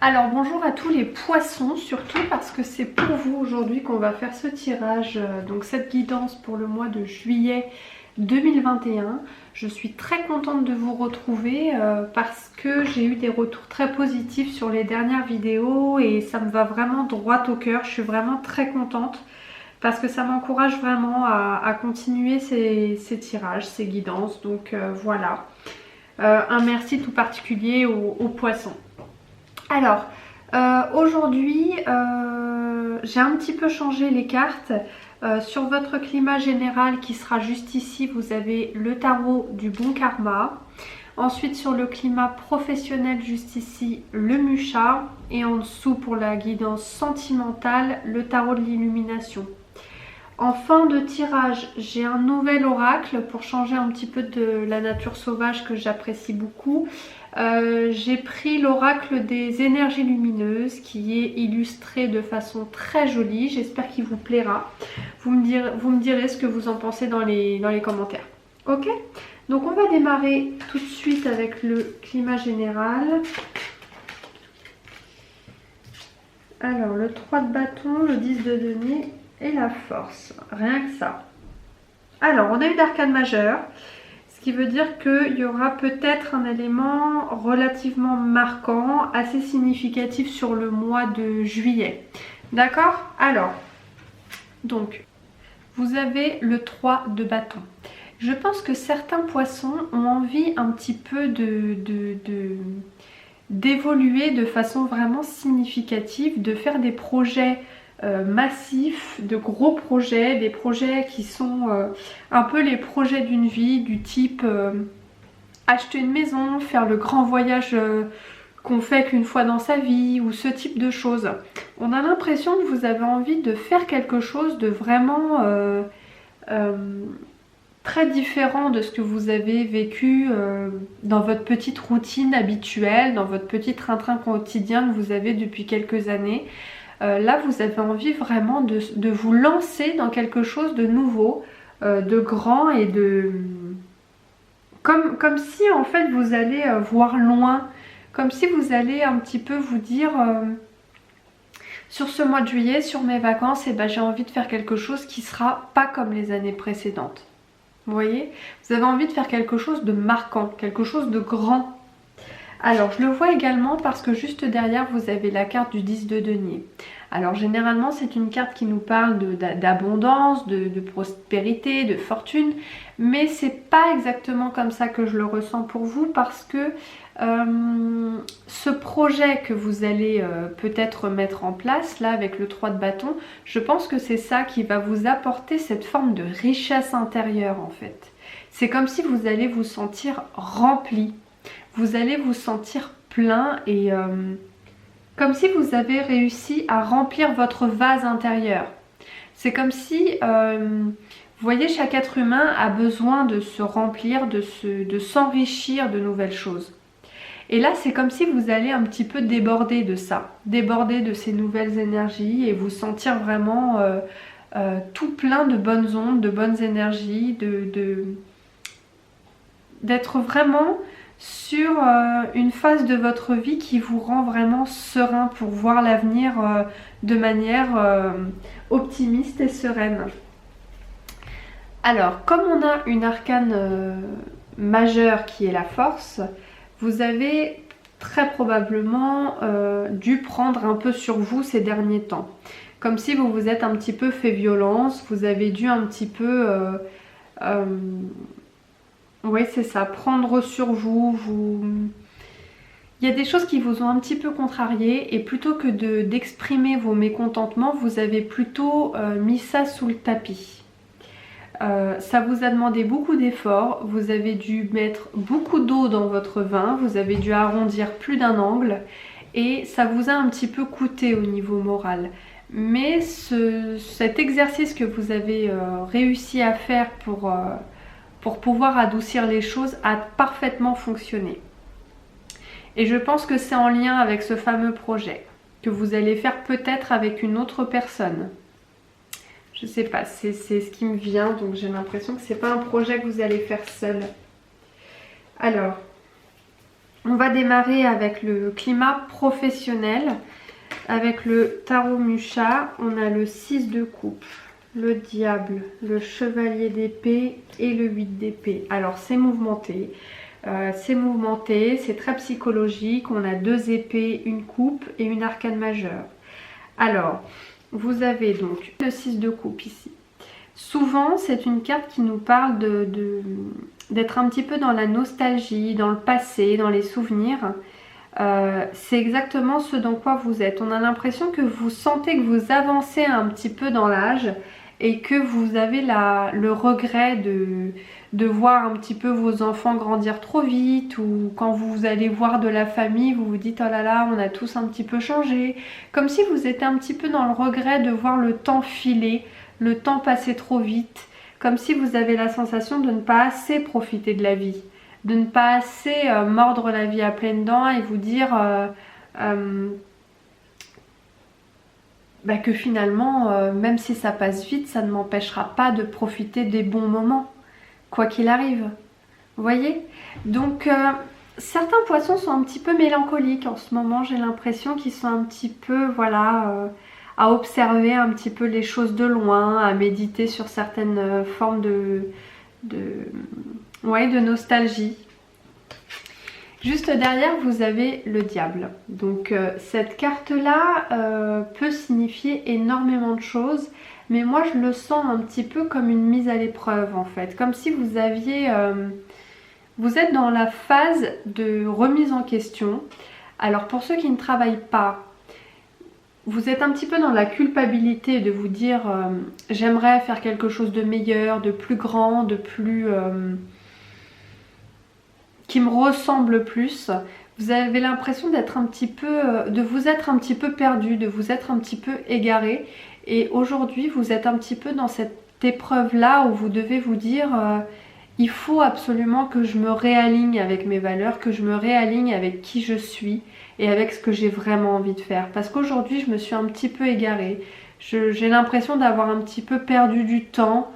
Alors bonjour à tous les poissons, surtout parce que c'est pour vous aujourd'hui qu'on va faire ce tirage, donc cette guidance pour le mois de juillet 2021. Je suis très contente de vous retrouver parce que j'ai eu des retours très positifs sur les dernières vidéos et ça me va vraiment droit au cœur. Je suis vraiment très contente parce que ça m'encourage vraiment à continuer ces tirages, ces guidances. Donc voilà, un merci tout particulier aux poissons. Alors, aujourd'hui, j'ai un petit peu changé les cartes. Sur votre climat général qui sera juste ici, vous avez le tarot du bon karma. Ensuite, sur le climat professionnel, juste ici, le Musha. Et en dessous, pour la guidance sentimentale, le tarot de l'illumination. En fin de tirage, j'ai un nouvel oracle pour changer un petit peu de la nature sauvage que j'apprécie beaucoup. J'ai pris l'oracle des énergies lumineuses qui est illustré de façon très jolie. J'espère qu'il vous plaira. Vous me direz ce que vous en pensez dans les commentaires. Ok? Donc on va démarrer tout de suite avec le climat général. Alors le 3 de bâton, le 10 de denier et la force. Rien que ça. Alors on a eu d'arcane majeur. Ce qui veut dire qu'il y aura peut-être un élément relativement marquant, assez significatif sur le mois de juillet. D'accord? Alors, donc, vous avez le 3 de bâton. Je pense que certains poissons ont envie un petit peu d'évoluer de façon vraiment significative, de faire des projets massifs, de gros projets, des projets qui sont un peu les projets d'une vie, du type acheter une maison, faire le grand voyage qu'on fait qu'une fois dans sa vie, ou ce type de choses. On a l'impression que vous avez envie de faire quelque chose de vraiment très différent de ce que vous avez vécu dans votre petite routine habituelle, dans votre petit train-train quotidien que vous avez depuis quelques années. Là, vous avez envie vraiment de vous lancer dans quelque chose de nouveau, de grand et de... Comme si en fait vous allez voir loin, comme si vous allez un petit peu vous dire sur ce mois de juillet, sur mes vacances, ben, j'ai envie de faire quelque chose qui sera pas comme les années précédentes. Vous voyez? Vous avez envie de faire quelque chose de marquant, quelque chose de grand. Alors je le vois également parce que juste derrière vous avez la carte du 10 de denier. Alors généralement c'est une carte qui nous parle d'abondance, de prospérité, de fortune, mais c'est pas exactement comme ça que je le ressens pour vous parce que ce projet que vous allez peut-être mettre en place là avec le 3 de bâton, je pense que c'est ça qui va vous apporter cette forme de richesse intérieure en fait. C'est comme si vous allez vous sentir rempli. Vous allez vous sentir plein et comme si vous avez réussi à remplir votre vase intérieur. C'est comme si, vous voyez, chaque être humain a besoin de se remplir, de s'enrichir de nouvelles choses. Et là, c'est comme si vous allez un petit peu déborder de ça, déborder de ces nouvelles énergies et vous sentir vraiment tout plein de bonnes ondes, de bonnes énergies, d'être vraiment sur une phase de votre vie qui vous rend vraiment serein pour voir l'avenir de manière optimiste et sereine. Alors, comme on a une arcane majeure qui est la force, vous avez très probablement dû prendre un peu sur vous ces derniers temps. Comme si vous vous êtes un petit peu fait violence, vous avez dû un petit peu... oui, c'est ça, prendre sur vous, Il y a des choses qui vous ont un petit peu contrarié et plutôt que d'exprimer vos mécontentements, vous avez plutôt mis ça sous le tapis. Ça vous a demandé beaucoup d'efforts, vous avez dû mettre beaucoup d'eau dans votre vin, vous avez dû arrondir plus d'un angle et ça vous a un petit peu coûté au niveau moral. Mais cet exercice que vous avez réussi à faire pour pouvoir adoucir les choses a parfaitement fonctionné. Et je pense que c'est en lien avec ce fameux projet que vous allez faire peut-être avec une autre personne. Je sais pas, c'est ce qui me vient, donc j'ai l'impression que c'est pas un projet que vous allez faire seul. Alors, On va démarrer avec le climat professionnel. Avec le tarot Mucha, on a le 6 de coupe, le diable, le chevalier d'épée et le 8 d'épée. Alors c'est mouvementé, c'est très psychologique. On a 2 épées, une coupe et une arcane majeure. Alors, vous avez donc le 6 de coupe ici. Souvent, c'est une carte qui nous parle d'être un petit peu dans la nostalgie, dans le passé, dans les souvenirs. C'est exactement ce dans quoi vous êtes. On a l'impression que vous sentez que vous avancez un petit peu dans l'âge et que vous avez le regret de voir un petit peu vos enfants grandir trop vite, ou quand vous allez voir de la famille, vous vous dites oh là là, on a tous un petit peu changé. Comme si vous étiez un petit peu dans le regret de voir le temps filer, le temps passer trop vite. Comme si vous avez la sensation de ne pas assez profiter de la vie. De ne pas assez mordre la vie à pleines dents et vous dire que finalement, même si ça passe vite, ça ne m'empêchera pas de profiter des bons moments, quoi qu'il arrive. Vous voyez? Donc, certains poissons sont un petit peu mélancoliques en ce moment, j'ai l'impression qu'ils sont un petit peu, voilà, à observer un petit peu les choses de loin, à méditer sur certaines formes de nostalgie. Juste derrière, vous avez le diable. Donc cette carte-là peut signifier énormément de choses, mais moi je le sens un petit peu comme une mise à l'épreuve en fait. Comme si vous aviez... vous êtes dans la phase de remise en question. Alors pour ceux qui ne travaillent pas, vous êtes un petit peu dans la culpabilité de vous dire j'aimerais faire quelque chose de meilleur, de plus grand, de plus... qui me ressemble plus. Vous avez l'impression d'être un petit peu, de vous être un petit peu perdu, de vous être un petit peu égaré. Et aujourd'hui, vous êtes un petit peu dans cette épreuve-là où vous devez vous dire il faut absolument que je me réaligne avec mes valeurs, que je me réaligne avec qui je suis et avec ce que j'ai vraiment envie de faire. Parce qu'aujourd'hui, je me suis un petit peu égarée. J'ai l'impression d'avoir un petit peu perdu du temps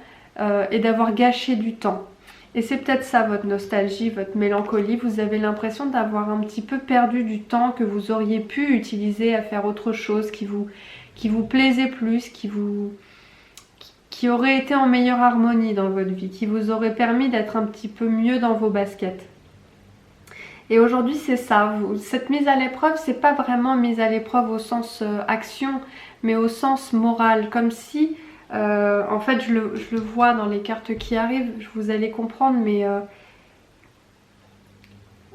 et d'avoir gâché du temps. Et c'est peut-être ça votre nostalgie, votre mélancolie. Vous avez l'impression d'avoir un petit peu perdu du temps que vous auriez pu utiliser à faire autre chose qui vous plaisait plus, qui aurait été en meilleure harmonie dans votre vie, qui vous aurait permis d'être un petit peu mieux dans vos baskets. Et aujourd'hui c'est ça, cette mise à l'épreuve, c'est pas vraiment mise à l'épreuve au sens action, mais au sens moral, comme si... en fait je le vois dans les cartes qui arrivent, vous allez comprendre, mais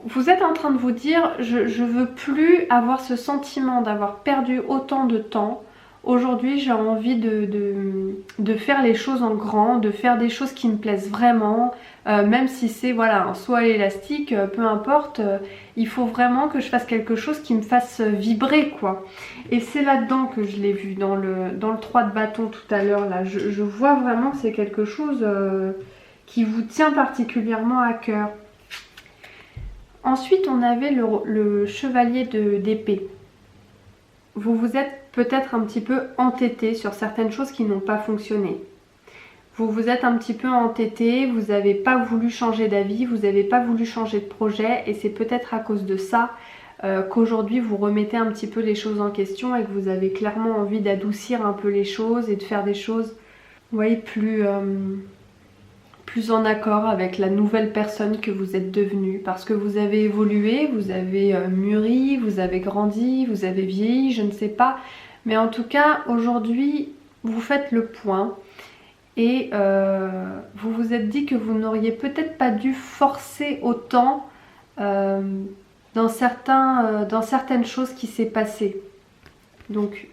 vous êtes en train de vous dire je veux plus avoir ce sentiment d'avoir perdu autant de temps. Aujourd'hui j'ai envie de faire les choses en grand, de faire des choses qui me plaisent vraiment, même si c'est voilà, un saut à l'élastique, peu importe, il faut vraiment que je fasse quelque chose qui me fasse vibrer quoi. Et c'est là-dedans que je l'ai vu, dans le 3 de bâton tout à l'heure là, je vois vraiment que c'est quelque chose qui vous tient particulièrement à cœur. Ensuite on avait le chevalier d'épée. Vous vous êtes peut-être un petit peu entêté sur certaines choses qui n'ont pas fonctionné. Vous vous êtes un petit peu entêté, vous n'avez pas voulu changer d'avis, vous n'avez pas voulu changer de projet, et c'est peut-être à cause de ça qu'aujourd'hui vous remettez un petit peu les choses en question et que vous avez clairement envie d'adoucir un peu les choses et de faire des choses, vous voyez, plus en accord avec la nouvelle personne que vous êtes devenue, parce que vous avez évolué, vous avez mûri, vous avez grandi, vous avez vieilli, je ne sais pas, mais en tout cas aujourd'hui vous faites le point et vous vous êtes dit que vous n'auriez peut-être pas dû forcer autant dans certaines choses qui s'est passées, donc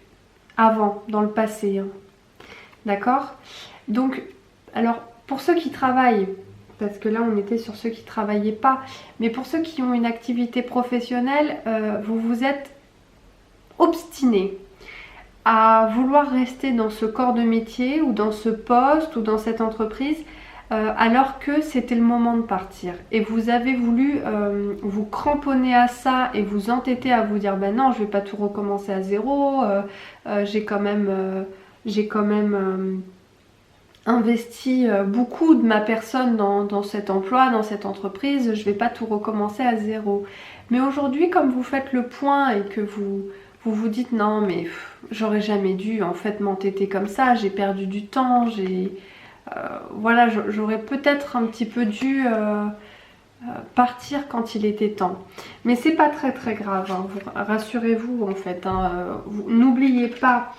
avant, dans le passé, hein. D'accord? Donc alors pour ceux qui travaillent, parce que là on était sur ceux qui ne travaillaient pas, mais pour ceux qui ont une activité professionnelle, vous vous êtes obstinés à vouloir rester dans ce corps de métier ou dans ce poste ou dans cette entreprise alors que c'était le moment de partir. Et vous avez voulu vous cramponner à ça et vous entêter à vous dire ben non, je vais pas tout recommencer à zéro, j'ai quand même investi beaucoup de ma personne dans cet emploi, dans cette entreprise, je vais pas tout recommencer à zéro. Mais aujourd'hui, comme vous faites le point et que vous dites non mais j'aurais jamais dû en fait m'entêter comme ça, j'ai perdu du temps, voilà, j'aurais peut-être un petit peu dû partir quand il était temps. Mais c'est pas très grave, hein, rassurez-vous en fait. Hein, n'oubliez pas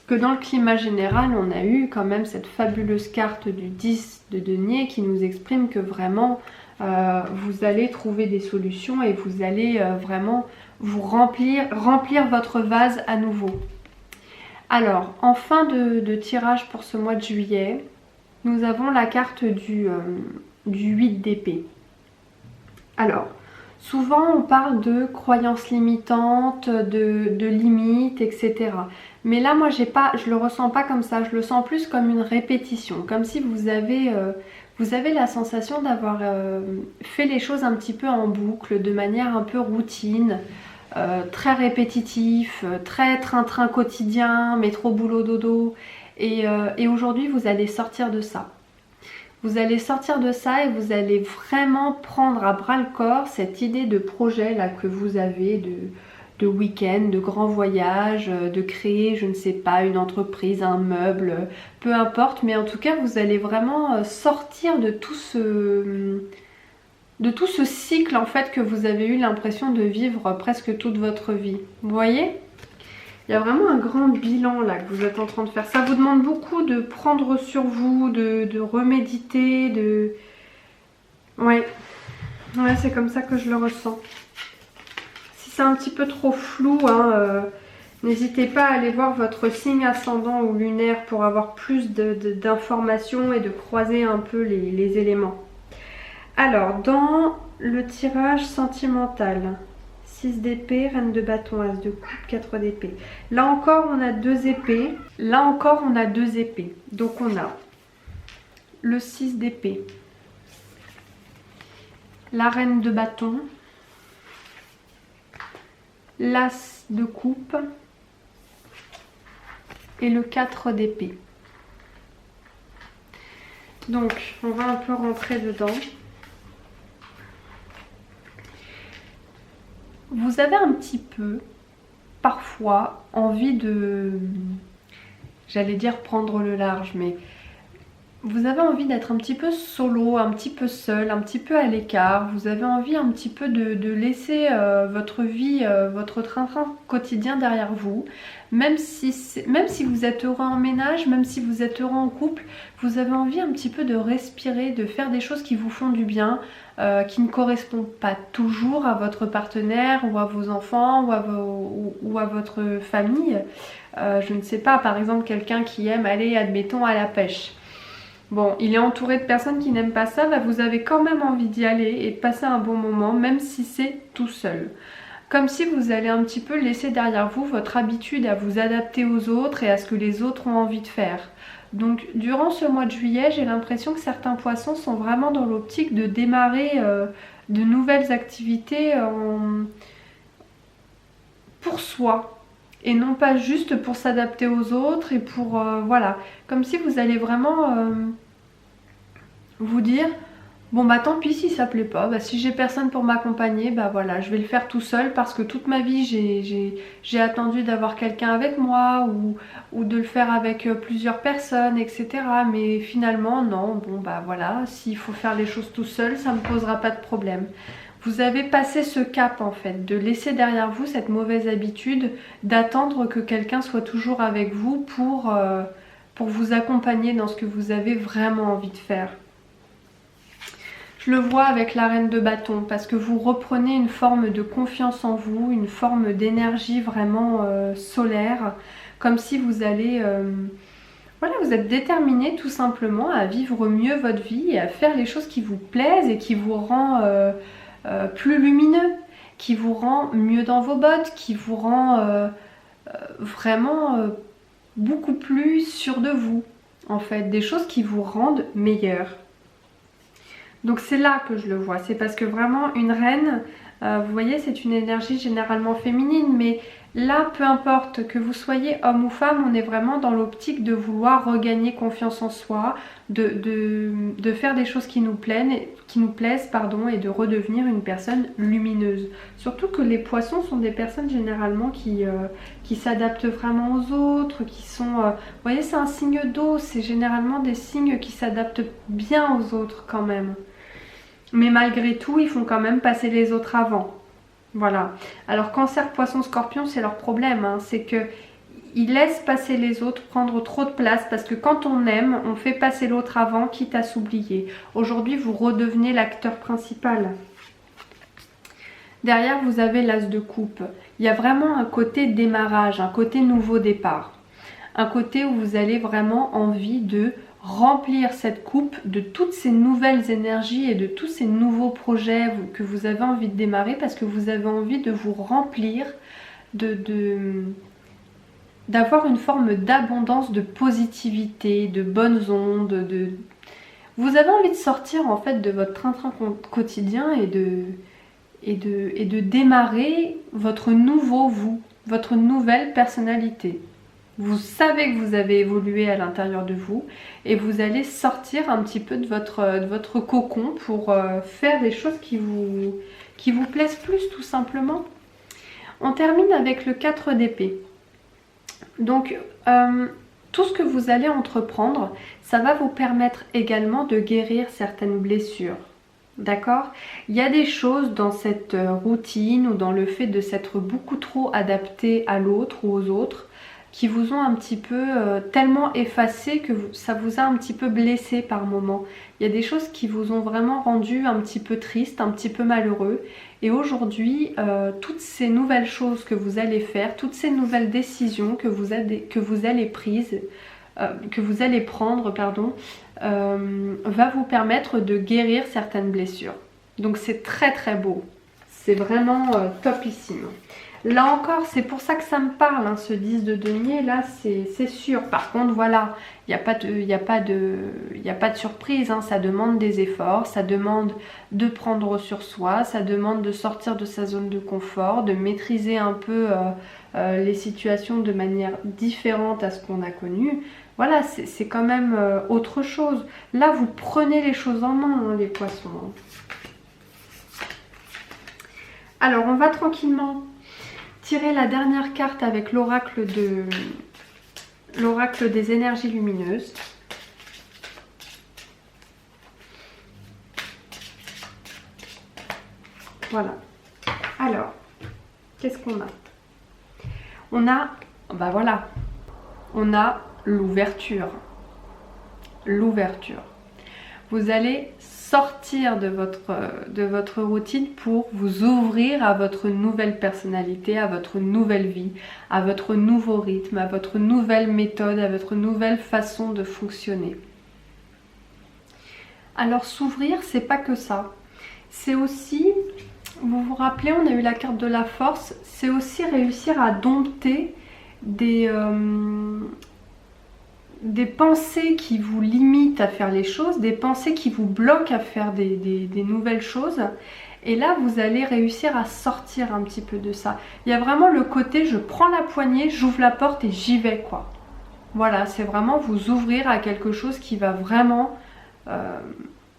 que dans le climat général, on a eu quand même cette fabuleuse carte du 10 de denier qui nous exprime que vraiment vous allez trouver des solutions et vous allez vraiment vous remplir votre vase à nouveau. Alors, en fin de tirage pour ce mois de juillet, nous avons la carte du 8 d'épée. Alors, souvent on parle de croyances limitantes, de limites, etc. Mais là, moi, je le ressens pas comme ça. Je le sens plus comme une répétition, comme si vous avez la sensation d'avoir fait les choses un petit peu en boucle, de manière un peu routine, très répétitif, très train-train quotidien, métro, boulot, dodo. Et aujourd'hui, vous allez sortir de ça. Vous allez sortir de ça et vous allez vraiment prendre à bras le corps cette idée de projet là que vous avez, de week-end, de grand voyage, de créer, je ne sais pas, une entreprise, un meuble, peu importe. Mais en tout cas, vous allez vraiment sortir de tout ce cycle en fait que vous avez eu l'impression de vivre presque toute votre vie. Vous voyez ? Il y a vraiment un grand bilan là que vous êtes en train de faire. Ça vous demande beaucoup de prendre sur vous, de reméditer, Ouais, c'est comme ça que je le ressens. Si c'est un petit peu trop flou, hein, n'hésitez pas à aller voir votre signe ascendant ou lunaire pour avoir plus d'informations et de croiser un peu les éléments. Alors, dans le tirage sentimental, 6 d'épée, reine de bâton, as de coupe, 4 d'épée. Là encore, on a 2 épées. Là encore, on a 2 épées. Donc, on a le 6 d'épée, la reine de bâton, l'as de coupe et le 4 d'épée. Donc, on va un peu rentrer dedans. Vous avez un petit peu, parfois, envie de, j'allais dire prendre le large, mais vous avez envie d'être un petit peu solo, un petit peu seul, un petit peu à l'écart. Vous avez envie un petit peu de laisser votre vie, votre train-train quotidien derrière vous. Même si vous êtes heureux en ménage, même si vous êtes heureux en couple, vous avez envie un petit peu de respirer, de faire des choses qui vous font du bien, qui ne correspondent pas toujours à votre partenaire ou à vos enfants ou à votre famille. Je ne sais pas, par exemple quelqu'un qui aime aller, admettons, à la pêche. Bon, il est entouré de personnes qui n'aiment pas ça, bah vous avez quand même envie d'y aller et de passer un bon moment, même si c'est tout seul. Comme si vous allez un petit peu laisser derrière vous votre habitude à vous adapter aux autres et à ce que les autres ont envie de faire. Donc durant ce mois de juillet, j'ai l'impression que certains poissons sont vraiment dans l'optique de démarrer de nouvelles activités pour soi. Et non pas juste pour s'adapter aux autres et pour... voilà, comme si vous allez vraiment vous dire... Bon bah tant pis si ça plaît pas, bah, si j'ai personne pour m'accompagner, bah voilà, je vais le faire tout seul parce que toute ma vie j'ai attendu d'avoir quelqu'un avec moi ou de le faire avec plusieurs personnes, etc. Mais finalement non, bon bah voilà, s'il faut faire les choses tout seul, ça me posera pas de problème. Vous avez passé ce cap en fait, de laisser derrière vous cette mauvaise habitude d'attendre que quelqu'un soit toujours avec vous pour vous accompagner dans ce que vous avez vraiment envie de faire. Je le vois avec la reine de bâton parce que vous reprenez une forme de confiance en vous, une forme d'énergie vraiment solaire, comme si vous allez... voilà, vous êtes déterminé tout simplement à vivre mieux votre vie et à faire les choses qui vous plaisent et qui vous rend plus lumineux, qui vous rend mieux dans vos bottes, qui vous rend vraiment beaucoup plus sûr de vous, en fait, des choses qui vous rendent meilleur. Donc c'est là que je le vois, c'est parce que vraiment une reine, Vous voyez, c'est une énergie généralement féminine, mais là, peu importe que vous soyez homme ou femme, on est vraiment dans l'optique de vouloir regagner confiance en soi, de faire des choses qui nous plaisent, et de redevenir une personne lumineuse. Surtout que les poissons sont des personnes généralement qui s'adaptent vraiment aux autres, qui sont... vous voyez, c'est un signe d'eau, c'est généralement des signes qui s'adaptent bien aux autres quand même. Mais malgré tout, ils font quand même passer les autres avant. Voilà. Alors Cancer, Poisson, Scorpion, c'est leur problème, hein. C'est que ils laissent passer les autres, prendre trop de place, parce que quand on aime, on fait passer l'autre avant, quitte à s'oublier. Aujourd'hui, vous redevenez l'acteur principal. Derrière, vous avez l'As de coupe. Il y a vraiment un côté démarrage, un côté nouveau départ. Un côté où vous avez vraiment envie de remplir cette coupe de toutes ces nouvelles énergies et de tous ces nouveaux projets que vous avez envie de démarrer, parce que vous avez envie de vous remplir d'avoir une forme d'abondance, de positivité, de bonnes ondes. Vous avez envie de sortir en fait de votre train-train quotidien et de démarrer votre nouveau vous, votre nouvelle personnalité. Vous savez que vous avez évolué à l'intérieur de vous et vous allez sortir un petit peu de votre cocon pour faire des choses qui vous plaisent plus, tout simplement. On termine avec le 4 d'épée. Donc, tout ce que vous allez entreprendre, ça va vous permettre également de guérir certaines blessures. D'accord? Il y a des choses dans cette routine ou dans le fait de s'être beaucoup trop adapté à l'autre ou aux autres qui vous ont un petit peu tellement effacé que ça vous a un petit peu blessé par moment. Il y a des choses qui vous ont vraiment rendu un petit peu triste, un petit peu malheureux. Et aujourd'hui, toutes ces nouvelles choses que vous allez faire, toutes ces nouvelles décisions que vous allez prendre, va vous permettre de guérir certaines blessures. Donc c'est très très beau. C'est vraiment topissime. Là encore, c'est pour ça que ça me parle, hein, ce 10 de denier, là, c'est sûr. Par contre, voilà, il n'y a pas de surprise, hein, ça demande des efforts, ça demande de prendre sur soi, ça demande de sortir de sa zone de confort, de maîtriser un peu les situations de manière différente à ce qu'on a connu. Voilà, c'est quand même autre chose. Là, vous prenez les choses en main, hein, les poissons. Hein. Alors, on va tranquillement tirer la dernière carte avec l'oracle des énergies lumineuses. Voilà. Alors, qu'est-ce qu'on a? On a, bah voilà, on a l'ouverture. L'ouverture. Vous allez sortir de votre routine pour vous ouvrir à votre nouvelle personnalité, à votre nouvelle vie, à votre nouveau rythme, à votre nouvelle méthode, à votre nouvelle façon de fonctionner. Alors s'ouvrir, c'est pas que ça. C'est aussi, vous vous rappelez, on a eu la carte de la force, c'est aussi réussir à dompter des pensées qui vous limitent à faire les choses, des pensées qui vous bloquent à faire des nouvelles choses. Et là, vous allez réussir à sortir un petit peu de ça. Il y a vraiment le côté, je prends la poignée, j'ouvre la porte et j'y vais, quoi. Voilà, c'est vraiment vous ouvrir à quelque chose qui va vraiment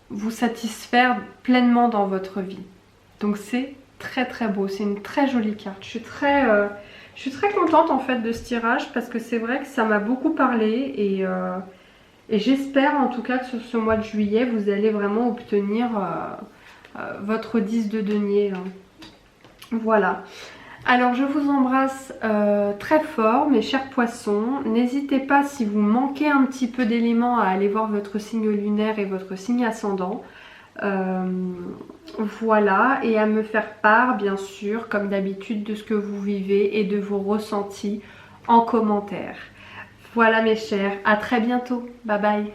vous satisfaire pleinement dans votre vie. Donc c'est très très beau, c'est une très jolie carte. Je suis très contente en fait de ce tirage parce que c'est vrai que ça m'a beaucoup parlé et j'espère en tout cas que sur ce mois de juillet vous allez vraiment obtenir votre 10 de denier. Hein. Voilà. Alors je vous embrasse très fort mes chers poissons. N'hésitez pas si vous manquez un petit peu d'éléments à aller voir votre signe lunaire et votre signe ascendant. Voilà, et à me faire part bien sûr comme d'habitude de ce que vous vivez et de vos ressentis en commentaire. Voilà mes chers, à très bientôt, bye bye.